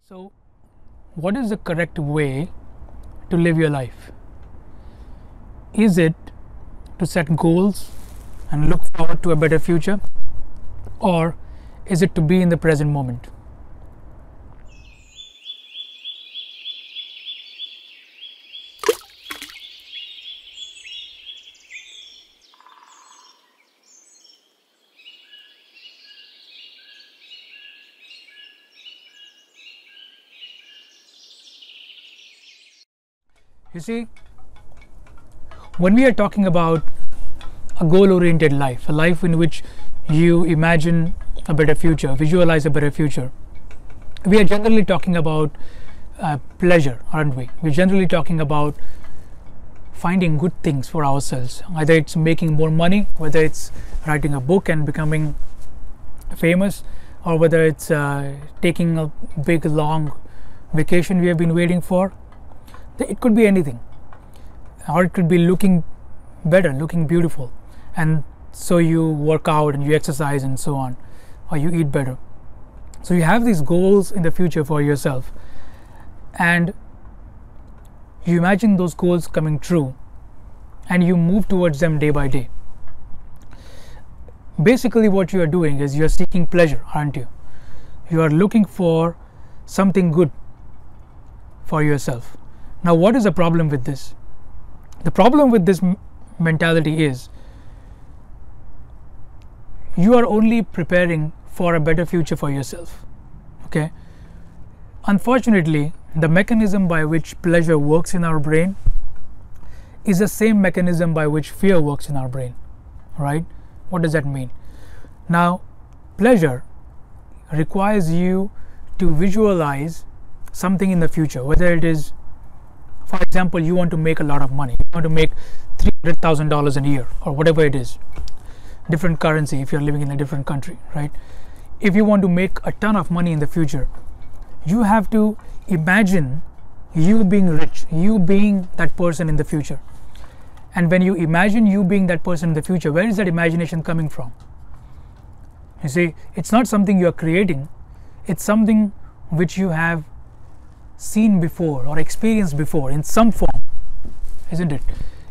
So, what is the correct way to live your life? Is it to set goals and look forward to a better future? Or is it to be in the present moment? You see, when we are talking about a goal-oriented life, a life in which you imagine a better future, visualize a better future, we are generally talking about pleasure, aren't we? We're generally talking about finding good things for ourselves, whether it's making more money, whether it's writing a book and becoming famous, or whether it's taking a big long vacation we have been waiting for. It could be anything, or it could be looking better, looking beautiful, and so you work out and you exercise and so on, or you eat better. So you have these goals in the future for yourself, and you imagine those goals coming true, and you move towards them day by day. Basically what you are doing is you are seeking pleasure, aren't you? You are looking for something good for yourself. Now, what is the problem with this? The problem with this mentality is you are only preparing for a better future for yourself. Okay? Unfortunately, the mechanism by which pleasure works in our brain is the same mechanism by which fear works in our brain. Right? What does that mean? Now, pleasure requires you to visualize something in the future, whether it is, for example, you want to make a lot of money, you want to make $300,000 a year, or whatever it is, different currency if you're living in a different country, right? If you want to make a ton of money in the future, you have to imagine you being rich, you being that person in the future. And when you imagine you being that person in the future, where is that imagination coming from? You see, it's not something you are creating, it's something which you have seen before or experienced before in some form, isn't it?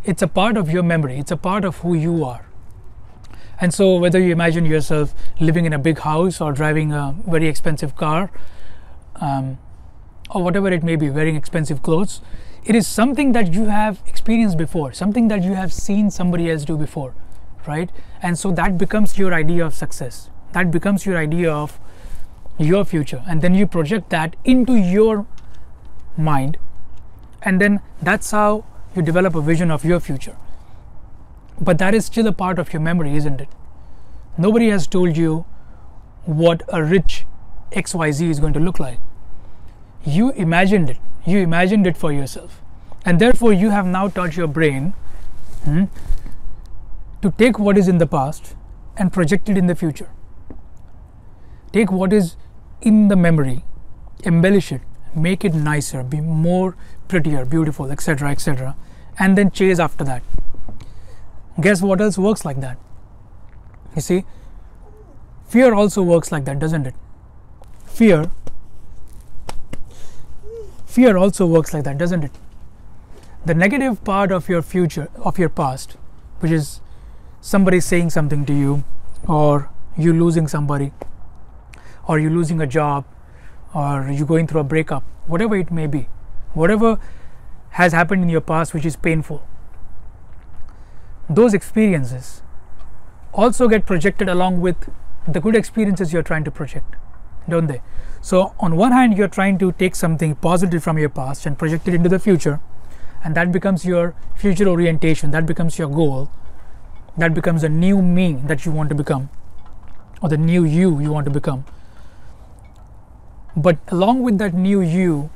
It's a part of your memory, it's a part of who you are. And so whether you imagine yourself living in a big house or driving a very expensive car, or whatever it may be, wearing expensive clothes, it is something that you have experienced before, something that you have seen somebody else do before, right? And so that becomes your idea of success, that becomes your idea of your future, and then you project that into your mind, and then that's how you develop a vision of your future. But that is still a part of your memory, isn't it? Nobody has told you what a rich XYZ is going to look like. You imagined it for yourself, and therefore you have now taught your brain to take what is in the past and project it in the future. Take what is in the memory, embellish it, make it nicer, be more prettier, beautiful, etc., etc., and then chase after that. Guess what else works like that? You see, fear also works like that, doesn't it? Fear also works like that, doesn't it? The negative part of your future, of your past, which is somebody saying something to you, or you losing somebody, or you losing a job, or you going through a breakup, whatever it may be, whatever has happened in your past which is painful, those experiences also get projected along with the good experiences you're trying to project, don't they? So on one hand, you're trying to take something positive from your past and project it into the future, and that becomes your future orientation, that becomes your goal, that becomes a new me that you want to become, or the new you want to become. But along with that new you,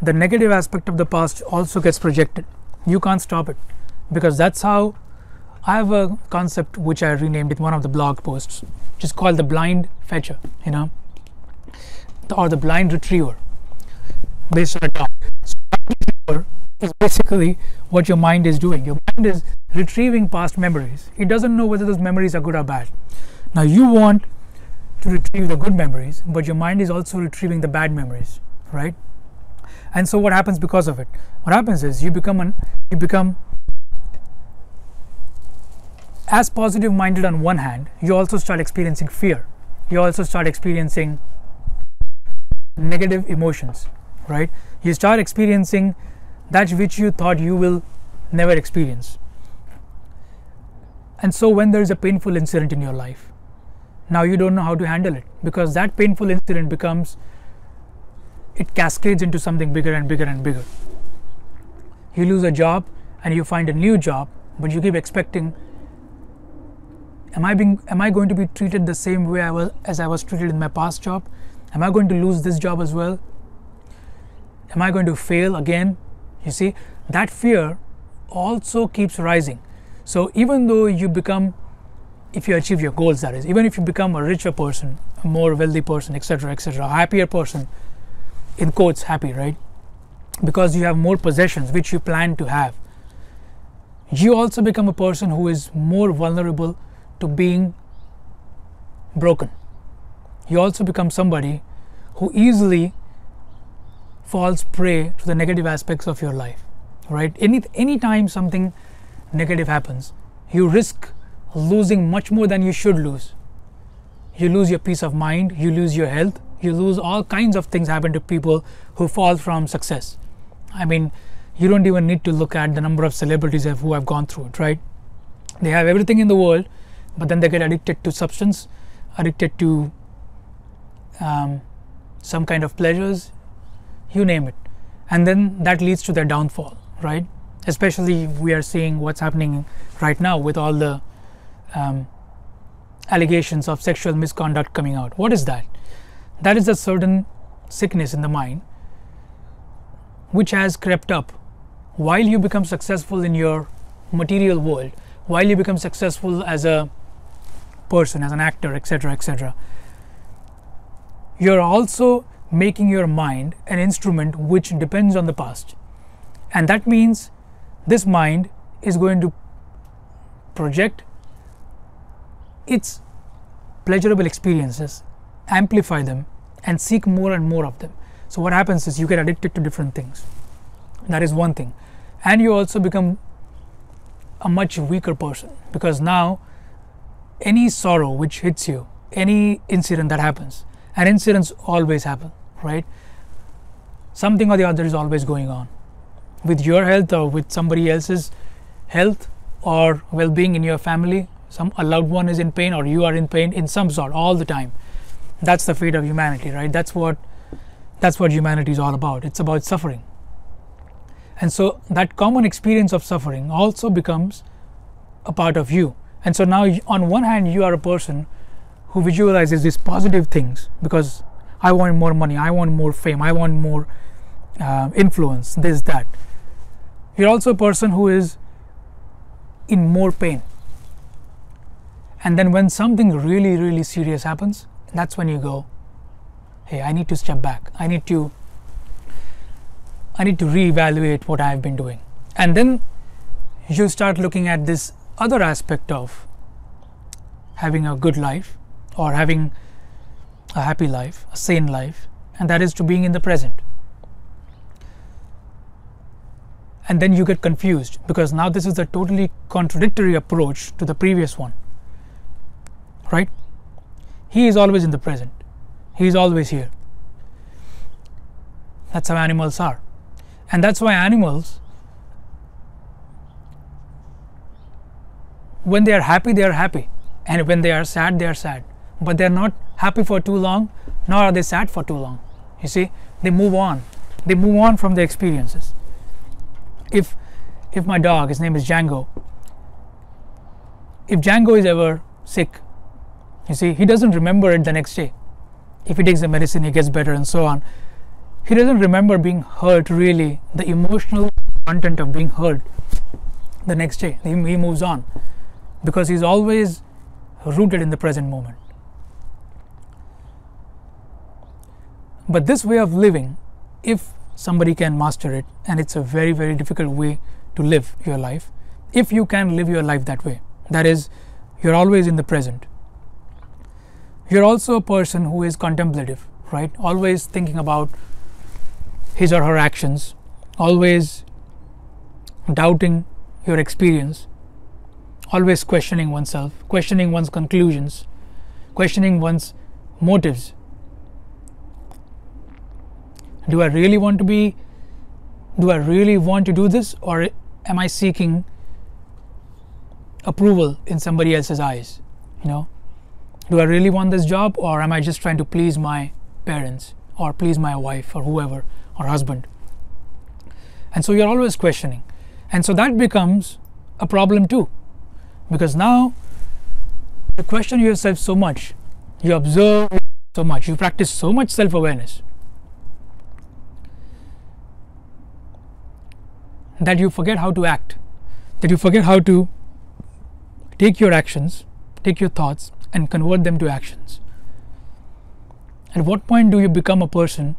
the negative aspect of the past also gets projected. You can't stop it, because that's how. I have a concept which I renamed in one of the blog posts, which is called the blind fetcher, or the blind retriever, based on a dog. So blind retriever is basically what your mind is doing. Your mind is retrieving past memories. It doesn't know whether those memories are good or bad. Now you want to retrieve the good memories, but your mind is also retrieving the bad memories, right? And so what happens because of it? What happens is you become as positive minded on one hand, you also start experiencing fear. You also start experiencing negative emotions, right? You start experiencing that which you thought you will never experience. And so when there is a painful incident in your life, now you don't know how to handle it, because that painful incident it cascades into something bigger and bigger and bigger. You lose a job and you find a new job, but you keep expecting, am I going to be treated the same way as I was treated in my past job? Am I going to lose this job as well? Am I going to fail again? You see, that fear also keeps rising. So even though if you achieve your goals, that is, even if you become a richer person, a more wealthy person, etc., a happier person, in quotes, happy, right? Because you have more possessions which you plan to have, you also become a person who is more vulnerable to being broken. You also become somebody who easily falls prey to the negative aspects of your life, right? Any time something negative happens, you risk losing much more than you should lose. You lose your peace of mind, you lose your health, you lose all kinds of things happen to people who fall from success. I mean, you don't even need to look at the number of celebrities who have gone through it, right? They have everything in the world, but then they get addicted to substance, addicted to some kind of pleasures, you name it. And then that leads to their downfall, right? Especially we are seeing what's happening right now with all the allegations of sexual misconduct coming out. What is that? That is a certain sickness in the mind which has crept up while you become successful in your material world, while you become successful as a person, as an actor, etc. You're also making your mind an instrument which depends on the past. And that means this mind is going to project its pleasurable experiences, amplify them, and seek more and more of them. So what happens is you get addicted to different things. That is one thing. And you also become a much weaker person, because now any sorrow which hits you, any incident that happens, and incidents always happen, right? Something or the other is always going on with your health or with somebody else's health or well-being in your family. A loved one is in pain, or you are in pain in some sort all the time. That's the fate of humanity, right? That's what humanity is all about. It's about suffering. And so that common experience of suffering also becomes a part of you. And so now on one hand you are a person who visualizes these positive things, because I want more money, I want more fame, I want more influence, this, that. You're also a person who is in more pain. And then when something really, really serious happens, that's when you go, hey, I need to step back. I need to reevaluate what I've been doing. And then you start looking at this other aspect of having a good life, or having a happy life, a sane life, and that is to being in the present. And then you get confused, because now this is a totally contradictory approach to the previous one, right? He is always in the present. He is always here. That's how animals are. And that's why animals, when they are happy, they are happy. And when they are sad, they are sad. But they are not happy for too long, nor are they sad for too long. You see, they move on. They move on from the experiences. If my dog, his name is Django, if Django is ever sick, you see, he doesn't remember it the next day. If he takes the medicine, he gets better and so on. He doesn't remember being hurt, really, the emotional content of being hurt the next day. He moves on, because he's always rooted in the present moment. But this way of living, if somebody can master it, and it's a very, very difficult way to live your life, if you can live your life that way, that is, you're always in the present. You're also a person who is contemplative, right? Always thinking about his or her actions, always doubting your experience, always questioning oneself, questioning one's conclusions, questioning one's motives. Do I really want to do this, or am I seeking approval in somebody else's eyes? Do I really want this job, or am I just trying to please my parents or please my wife or whoever, or husband? And so you're always questioning, and so that becomes a problem too, because now you question yourself so much, you observe so much, you practice so much self-awareness, that you forget how to act, that you forget how to take your actions, take your thoughts and convert them to actions. At what point do you become a person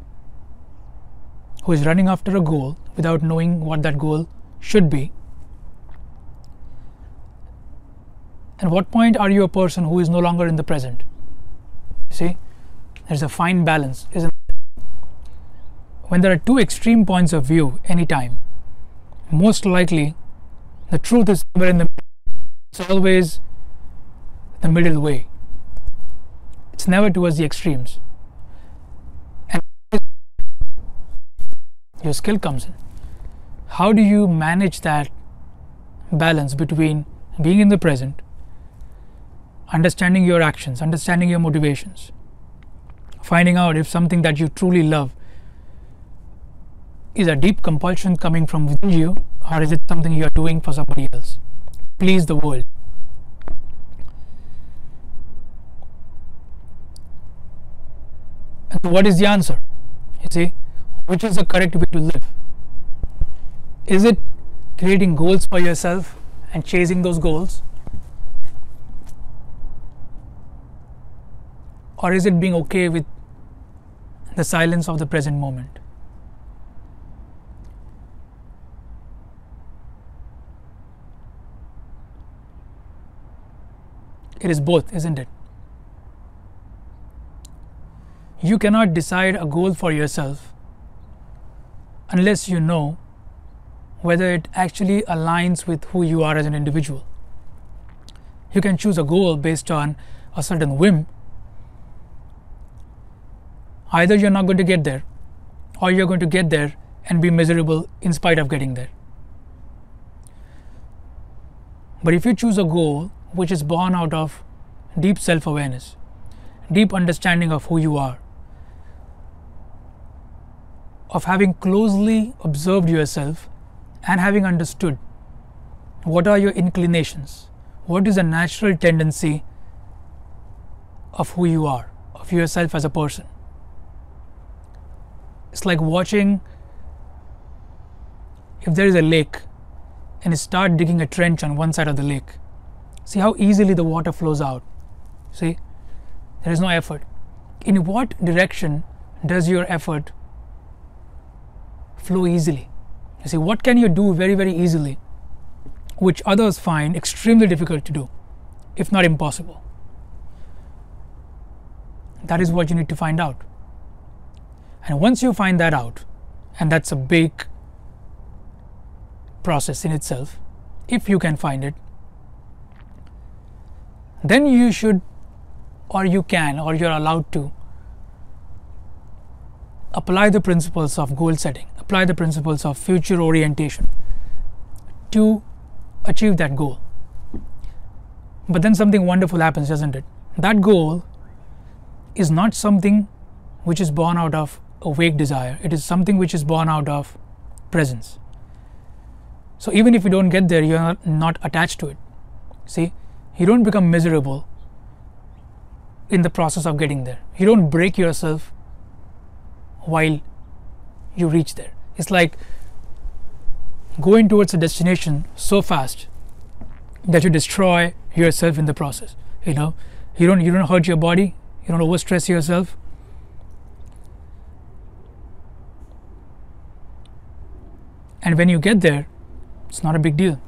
who is running after a goal without knowing what that goal should be? At what point are you a person who is no longer in the present? See, there's a fine balance, isn't it? When there are two extreme points of view anytime, most likely the truth is somewhere in the middle. It's always the middle way. It's never towards the extremes. And your skill comes in. How do you manage that balance between being in the present, understanding your actions, understanding your motivations, finding out if something that you truly love is a deep compulsion coming from within you, or is it something you are doing for somebody else? Please the world. And what is the answer? You see, which is the correct way to live? Is it creating goals for yourself and chasing those goals? Or is it being okay with the silence of the present moment? It is both, isn't it? You cannot decide a goal for yourself unless you know whether it actually aligns with who you are as an individual. You can choose a goal based on a certain whim. Either you're not going to get there, or you're going to get there and be miserable in spite of getting there. But if you choose a goal which is born out of deep self-awareness, deep understanding of who you are, of having closely observed yourself and having understood what are your inclinations, what is a natural tendency of who you are, of yourself as a person. It's like watching, if there is a lake and you start digging a trench on one side of the lake, see how easily the water flows out. See, there is no effort. In what direction does your effort flow easily? You see, what can you do very, very easily, which others find extremely difficult to do, if not impossible? That is what you need to find out. And once you find that out, and that's a big process in itself, if you can find it, then you should, or you can, or you're allowed to apply the principles of goal setting, apply the principles of future orientation to achieve that goal. But then something wonderful happens, doesn't it? That goal is not something which is born out of a vague desire. It is something which is born out of presence. So even if you don't get there, you're not attached to it. See, you don't become miserable in the process of getting there. You don't break yourself while you reach there. It's like going towards a destination so fast that you destroy yourself in the process. You don't hurt your body, you don't overstress yourself. And when you get there, it's not a big deal.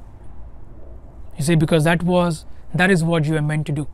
You see, because that is what you are meant to do.